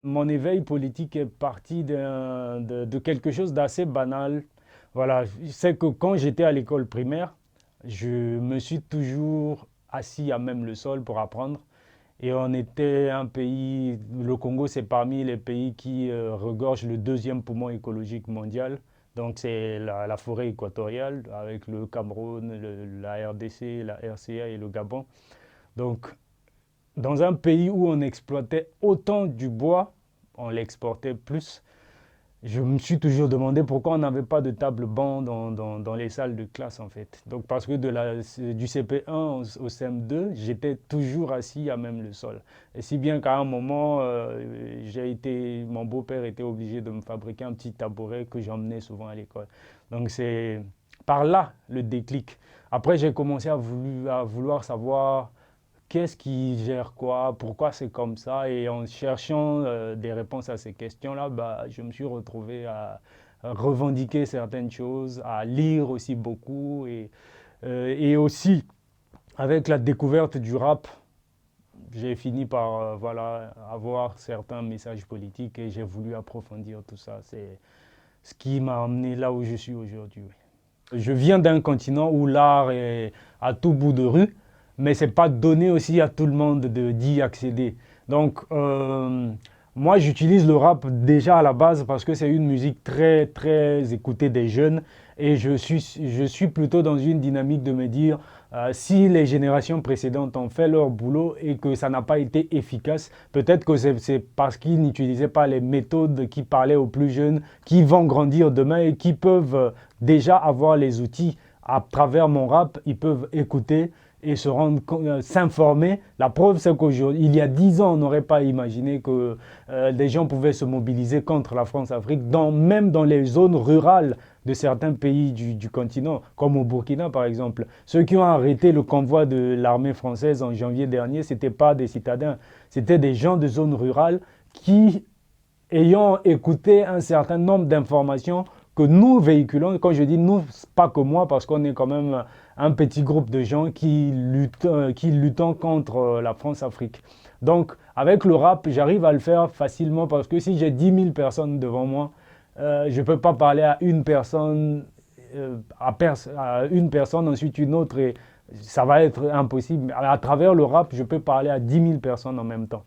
Mon éveil politique est parti de quelque chose d'assez banal. Voilà, c'est que quand j'étais à l'école primaire, je me suis toujours assis à même le sol pour apprendre. Et on était un pays, le Congo, c'est parmi les pays qui regorgent le deuxième poumon écologique mondial. Donc c'est la forêt équatoriale avec le Cameroun, la RDC, la RCA et le Gabon. Donc dans un pays où on exploitait autant du bois, on l'exportait plus. Je me suis toujours demandé pourquoi on n'avait pas de table-banc dans les salles de classe en fait. Donc parce que du CP1 au CM2, j'étais toujours assis à même le sol. Et si bien qu'à un moment, mon beau-père était obligé de me fabriquer un petit tabouret que j'emmenais souvent à l'école. Donc c'est par là le déclic. Après, j'ai commencé à vouloir savoir qu'est-ce qui gère quoi, pourquoi c'est comme ça. Et en cherchant des réponses à ces questions-là, bah, je me suis retrouvé à revendiquer certaines choses, à lire aussi beaucoup. Et aussi, avec la découverte du rap, j'ai fini par voilà, avoir certains messages politiques et j'ai voulu approfondir tout ça. C'est ce qui m'a amené là où je suis aujourd'hui. Je viens d'un continent où l'art est à tout bout de rue, mais ce n'est pas donné aussi à tout le monde d'y accéder. Donc, moi, j'utilise le rap déjà à la base parce que c'est une musique très, très écoutée des jeunes. Et je suis plutôt dans une dynamique de me dire, si les générations précédentes ont fait leur boulot et que ça n'a pas été efficace, peut-être que c'est parce qu'ils n'utilisaient pas les méthodes qui parlaient aux plus jeunes, qui vont grandir demain et qui peuvent déjà avoir les outils à travers mon rap, ils peuvent écouter et s'informer. La preuve, c'est qu'aujourd'hui, il y a 10 ans, on n'aurait pas imaginé que des gens pouvaient se mobiliser contre la France-Afrique, même dans les zones rurales de certains pays du continent, comme au Burkina par exemple. Ceux qui ont arrêté le convoi de l'armée française en janvier dernier, ce n'étaient pas des citadins, c'était des gens de zones rurales qui, ayant écouté un certain nombre d'informations que nous véhiculons, quand je dis nous, pas que moi, parce qu'on est quand même un petit groupe de gens qui luttent contre la France-Afrique. Donc, avec le rap, j'arrive à le faire facilement parce que si j'ai 10 000 personnes devant moi, je ne peux pas parler à une personne, à une personne, ensuite une autre, et ça va être impossible. À travers le rap, je peux parler à 10 000 personnes en même temps.